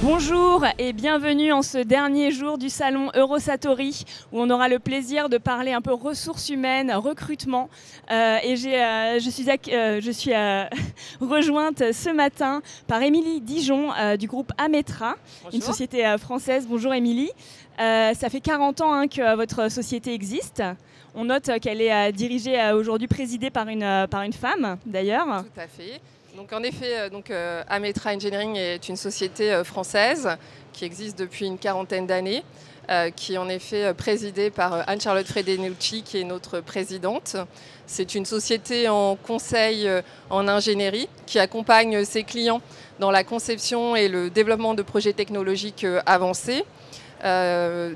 Bonjour et bienvenue en ce dernier jour du salon Eurosatori où on aura le plaisir de parler un peu ressources humaines, recrutement. Je suis rejointe ce matin par Émilie Dijon du groupe Ametra, Bonjour. une société française. Bonjour Émilie. Ça fait 40 ans que votre société existe. On note qu'elle est dirigée aujourd'hui, présidée par une femme d'ailleurs. Tout à fait. Donc en effet, Ametra Engineering est une société française qui existe depuis une quarantaine d'années, qui est en effet présidée par Anne-Charlotte Fredenucci, qui est notre présidente. C'est une société en conseil en ingénierie qui accompagne ses clients dans la conception et le développement de projets technologiques avancés.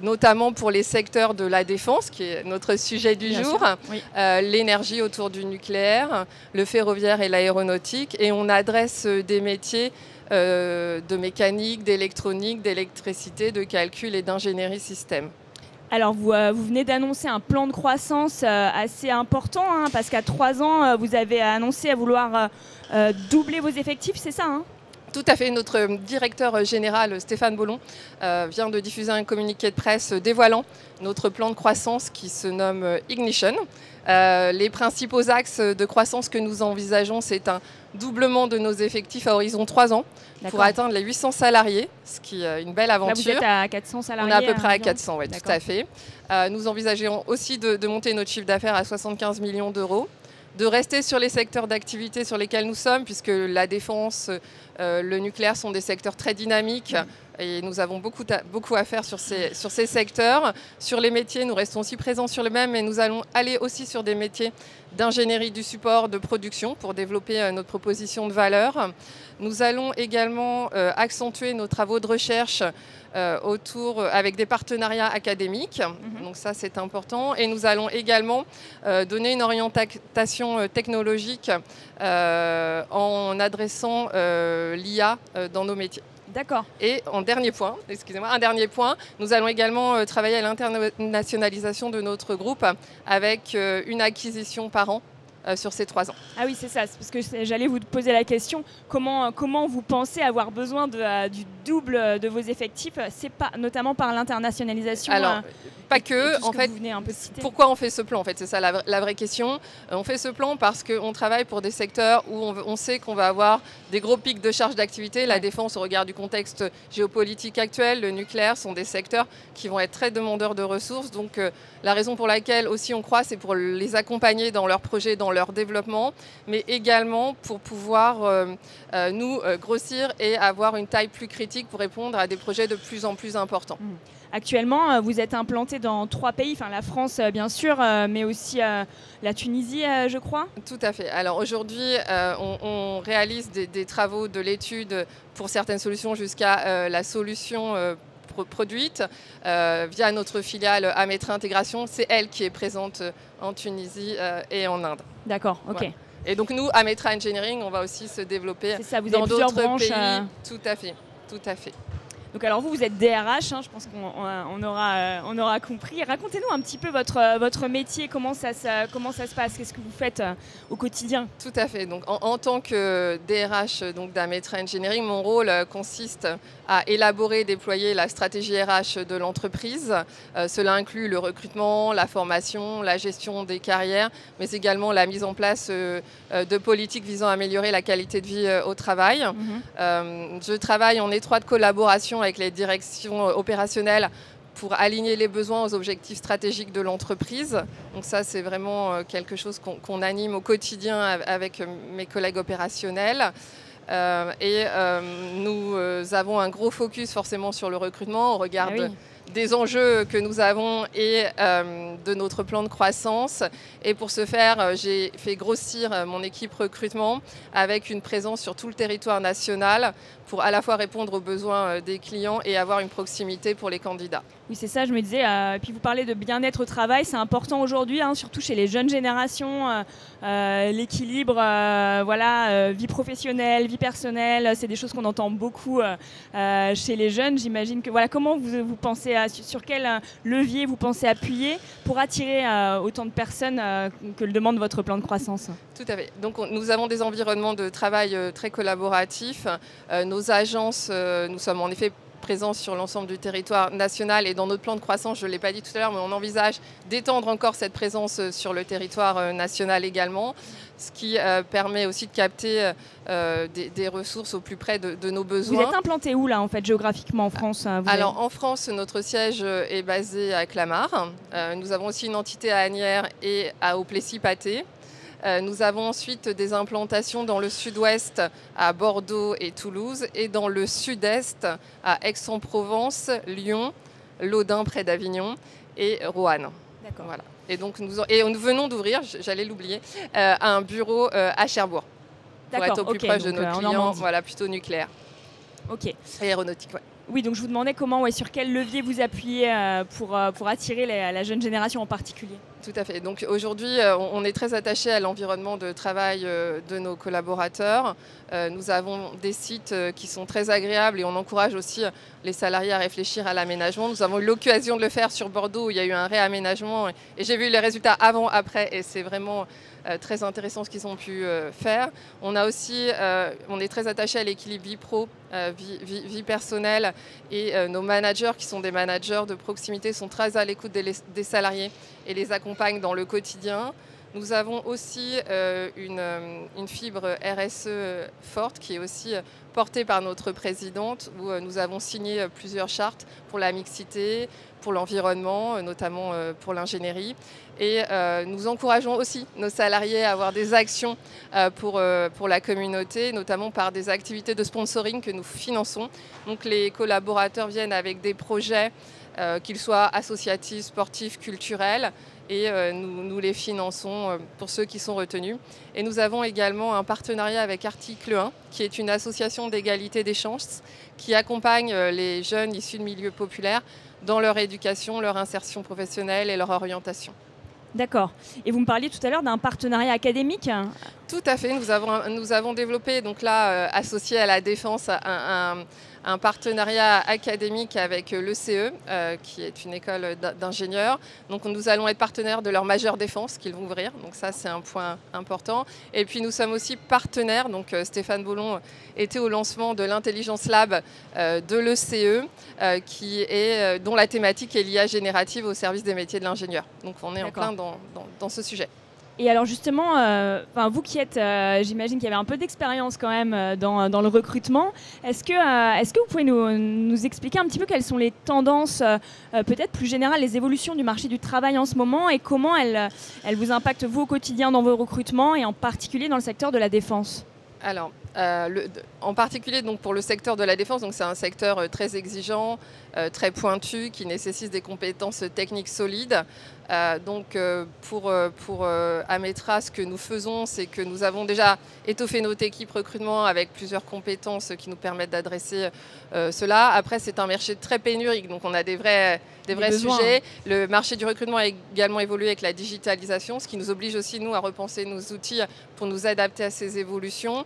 Notamment pour les secteurs de la défense, qui est notre sujet du jour, oui. L'énergie autour du nucléaire, le ferroviaire et l'aéronautique. Et on adresse des métiers de mécanique, d'électronique, d'électricité, de calcul et d'ingénierie système. Alors, vous venez d'annoncer un plan de croissance assez important, parce qu'à 3 ans, vous avez annoncé à vouloir doubler vos effectifs, c'est ça Tout à fait. Notre directeur général, Stéphane Bollon, vient de diffuser un communiqué de presse dévoilant notre plan de croissance qui se nomme Ignition. Les principaux axes de croissance que nous envisageons, c'est un doublement de nos effectifs à horizon 3 ans pour atteindre les 800 salariés, ce qui est une belle aventure. Là, vous êtes à 400 salariés. On est à peu près à 400, oui, tout à fait. Nous envisageons aussi de monter notre chiffre d'affaires à 75 millions d'euros. De rester sur les secteurs d'activité sur lesquels nous sommes, puisque la défense, le nucléaire sont des secteurs très dynamiques et nous avons beaucoup à faire sur ces secteurs. Sur les métiers, nous restons aussi présents sur le même, mais nous allons aller aussi sur des métiers d'ingénierie du support, de production pour développer notre proposition de valeur. Nous allons également accentuer nos travaux de recherche avec des partenariats académiques. Donc ça, c'est important. Et nous allons également donner une orientation technologique en adressant l'IA dans nos métiers. D'accord. Et un dernier point, nous allons également travailler à l'internationalisation de notre groupe avec une acquisition par an sur ces 3 ans. Ah oui, c'est ça, parce que j'allais vous poser la question, comment vous pensez avoir besoin du double de vos effectifs, c'est pas notamment par l'internationalisation? Alors, pas que, en fait, pourquoi on fait ce plan? En fait, c'est ça la vraie question. On fait ce plan parce qu'on travaille pour des secteurs où on sait qu'on va avoir des gros pics de charge d'activité. La défense, au regard du contexte géopolitique actuel, le nucléaire sont des secteurs qui vont être très demandeurs de ressources. Donc, la raison pour laquelle aussi on croit, c'est pour les accompagner dans leurs projets, dans leur développement, mais également pour pouvoir nous grossir et avoir une taille plus critique pour répondre à des projets de plus en plus importants. Actuellement, vous êtes implanté dans 3 pays, enfin la France bien sûr, mais aussi la Tunisie, je crois. Tout à fait. Alors aujourd'hui, on réalise des travaux de l'étude pour certaines solutions jusqu'à la solution produite via notre filiale Ametra Intégration. C'est elle qui est présente en Tunisie et en Inde. D'accord, ok. Voilà. Et donc nous, Ametra Engineering, on va aussi se développer dans d'autres pays. Tout à fait, tout à fait. Donc alors vous êtes DRH, je pense qu'on aura compris. Racontez-nous un petit peu votre métier, comment ça se passe, qu'est-ce que vous faites au quotidien? Tout à fait. Donc en tant que DRH d'Ametra Engineering, mon rôle consiste à élaborer et déployer la stratégie RH de l'entreprise. Cela inclut le recrutement, la formation, la gestion des carrières, mais également la mise en place de politiques visant à améliorer la qualité de vie au travail. Je travaille en étroite collaboration avec les directions opérationnelles pour aligner les besoins aux objectifs stratégiques de l'entreprise. Donc ça, c'est vraiment quelque chose qu'on anime au quotidien avec mes collègues opérationnels. Nous avons un gros focus forcément sur le recrutement au regard des enjeux que nous avons et de notre plan de croissance. Et pour ce faire, j'ai fait grossir mon équipe recrutement avec une présence sur tout le territoire national pour à la fois répondre aux besoins des clients et avoir une proximité pour les candidats. Oui, c'est ça, je me disais. Et puis vous parlez de bien-être au travail, c'est important aujourd'hui, surtout chez les jeunes générations. L'équilibre, vie professionnelle, vie personnelle, c'est des choses qu'on entend beaucoup chez les jeunes. J'imagine que comment vous pensez sur quel levier vous pensez appuyer pour attirer autant de personnes que le demande votre plan de croissance? Tout à fait. Donc nous avons des environnements de travail très collaboratifs. Nos agences, nous sommes en effet présents sur l'ensemble du territoire national et dans notre plan de croissance, je ne l'ai pas dit tout à l'heure, mais on envisage d'étendre encore cette présence sur le territoire national également, ce qui permet aussi de capter des ressources au plus près de nos besoins. Vous êtes implanté où là en fait géographiquement en France? Alors en France, notre siège est basé à Clamart. Nous avons aussi une entité à Asnières et à Auplessis-Pâté. Nous avons ensuite des implantations dans le sud-ouest à Bordeaux et Toulouse et dans le sud-est à Aix-en-Provence, Lyon, Laudun près d'Avignon et Roanne. D'accord. Voilà. Et donc nous venons d'ouvrir, j'allais l'oublier, un bureau à Cherbourg pour être au plus proche de nos clients, voilà, plutôt nucléaire. Ok. Et aéronautique, ouais. Oui, donc je vous demandais comment, sur quel levier vous appuyez pour attirer la jeune génération en particulier. Tout à fait. Donc aujourd'hui, on est très attaché à l'environnement de travail de nos collaborateurs. Nous avons des sites qui sont très agréables et on encourage aussi les salariés à réfléchir à l'aménagement. Nous avons eu l'occasion de le faire sur Bordeaux où il y a eu un réaménagement et j'ai vu les résultats avant, après et c'est vraiment très intéressant ce qu'ils ont pu faire. On est très attaché à l'équilibre vie pro, vie personnelle et nos managers qui sont des managers de proximité sont très à l'écoute des salariés et les accompagnent dans le quotidien. Nous avons aussi une fibre RSE forte qui est aussi portée par notre présidente où nous avons signé plusieurs chartes pour la mixité, pour l'environnement, notamment pour l'ingénierie. Et nous encourageons aussi nos salariés à avoir des actions pour la communauté, notamment par des activités de sponsoring que nous finançons. Donc les collaborateurs viennent avec des projets, qu'ils soient associatifs, sportifs, culturels, et nous les finançons pour ceux qui sont retenus. Et nous avons également un partenariat avec Article 1, qui est une association d'égalité des chances, qui accompagne les jeunes issus de milieux populaires dans leur éducation, leur insertion professionnelle et leur orientation. D'accord. Et vous me parliez tout à l'heure d'un partenariat académique? Tout à fait. Nous avons développé, donc là, associé à la défense, un partenariat académique avec l'ECE, qui est une école d'ingénieurs. Donc nous allons être partenaires de leur majeure défense qu'ils vont ouvrir. Donc ça, c'est un point important. Et puis nous sommes aussi partenaires. Donc Stéphane Bollon était au lancement de l'Intelligence Lab de l'ECE, dont la thématique est l'IA générative au service des métiers de l'ingénieur. Donc on est en plein dans ce sujet. Et alors justement, vous qui êtes, j'imagine qu'il y avait un peu d'expérience quand même dans le recrutement, est-ce que vous pouvez nous expliquer un petit peu quelles sont les tendances, peut-être plus générales, les évolutions du marché du travail en ce moment et comment elles vous impactent vous au quotidien dans vos recrutements et en particulier dans le secteur de la défense? Alors, en particulier donc, pour le secteur de la défense, c'est un secteur très exigeant, très pointu, qui nécessite des compétences techniques solides. Pour Ametra, ce que nous faisons, c'est que nous avons déjà étoffé notre équipe recrutement avec plusieurs compétences qui nous permettent d'adresser cela. Après, c'est un marché très pénurique, donc on a des vrais sujets. Le marché du recrutement a également évolué avec la digitalisation, ce qui nous oblige aussi, nous, à repenser nos outils pour nous adapter à ces évolutions.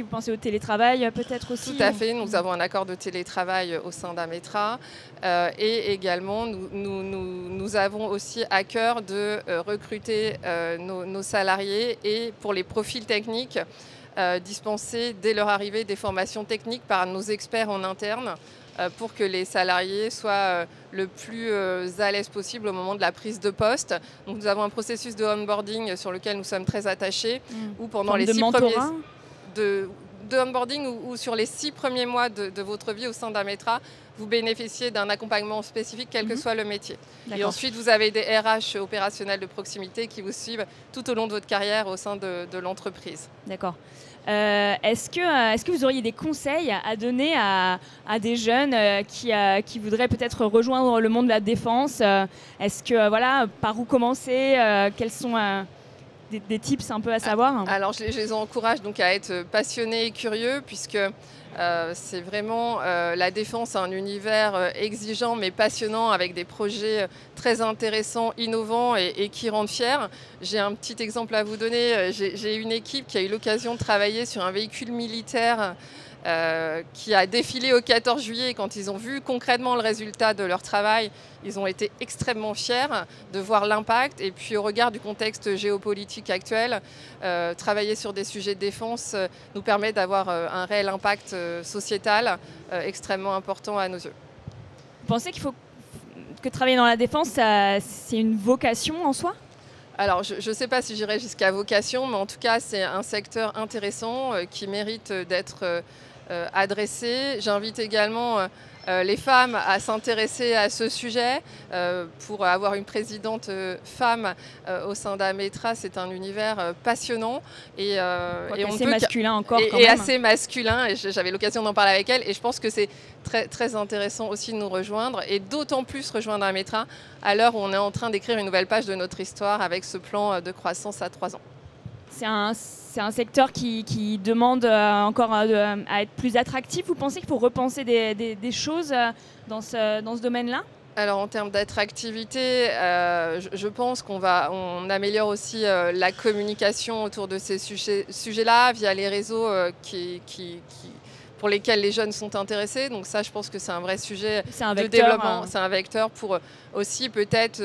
Vous pensez au télétravail peut-être aussi? Tout à fait, nous avons un accord de télétravail au sein d'Ametra et également nous avons aussi à cœur de recruter nos salariés et pour les profils techniques, dispenser dès leur arrivée des formations techniques par nos experts en interne pour que les salariés soient le plus à l'aise possible au moment de la prise de poste. Donc, nous avons un processus de onboarding sur lequel nous sommes très attachés où pendant les 6 premiers de onboarding ou sur les 6 premiers mois de votre vie au sein d'Ametra, vous bénéficiez d'un accompagnement spécifique, quel que soit le métier. Et ensuite, vous avez des RH opérationnels de proximité qui vous suivent tout au long de votre carrière au sein de l'entreprise. D'accord. Est-ce que vous auriez des conseils à donner à des jeunes qui voudraient peut-être rejoindre le monde de la défense? Est-ce que, par où commencer? Quels sont des tips un peu à savoir? Alors, je les encourage donc à être passionnés et curieux, puisque c'est vraiment la défense, un univers exigeant mais passionnant avec des projets très intéressants, innovants et qui rendent fiers. J'ai un petit exemple à vous donner. J'ai une équipe qui a eu l'occasion de travailler sur un véhicule militaire qui a défilé au 14 juillet. Quand ils ont vu concrètement le résultat de leur travail, ils ont été extrêmement fiers de voir l'impact. Et puis au regard du contexte géopolitique actuel, travailler sur des sujets de défense nous permet d'avoir un réel impact sociétal extrêmement important à nos yeux. Vous pensez qu'il faut que travailler dans la défense, c'est une vocation en soi ? Alors, je ne sais pas si j'irai jusqu'à vocation, mais en tout cas, c'est un secteur intéressant qui mérite d'être adressé. J'invite également les femmes à s'intéresser à ce sujet. Pour avoir une présidente femme au sein d'Ametra, c'est un univers passionnant. Et assez masculin encore quand même. Et même. assez masculin, et j'avais l'occasion d'en parler avec elle. Et je pense que c'est très, très intéressant aussi de nous rejoindre, et d'autant plus rejoindre Ametra à l'heure où on est en train d'écrire une nouvelle page de notre histoire avec ce plan de croissance à 3 ans. C'est un secteur qui demande encore à être plus attractif. Vous pensez qu'il faut repenser des choses dans ce domaine-là ? Alors en termes d'attractivité, je pense qu'on améliore aussi la communication autour de ces sujets-là via les réseaux pour lesquels les jeunes sont intéressés. Donc ça, je pense que c'est un vrai sujet de développement. C'est un vecteur pour aussi peut-être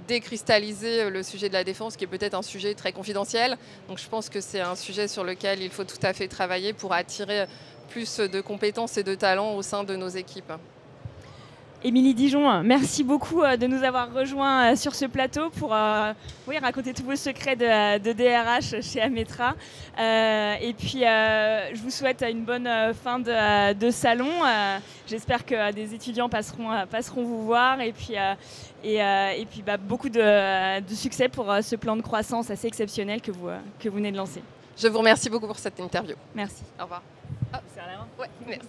décristalliser le sujet de la défense, qui est peut-être un sujet très confidentiel. Donc je pense que c'est un sujet sur lequel il faut tout à fait travailler pour attirer plus de compétences et de talents au sein de nos équipes. Émilie Dijon, merci beaucoup de nous avoir rejoints sur ce plateau pour raconter tous vos secrets de DRH chez Ametra. Et puis, je vous souhaite une bonne fin de salon. J'espère que des étudiants passeront vous voir. Et puis, beaucoup de succès pour ce plan de croissance assez exceptionnel que vous venez de lancer. Je vous remercie beaucoup pour cette interview. Merci. Au revoir. Ouais, merci.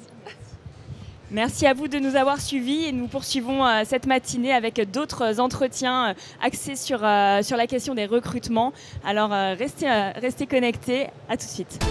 Merci à vous de nous avoir suivis et nous poursuivons cette matinée avec d'autres entretiens axés sur la question des recrutements. Alors restez connectés, à tout de suite.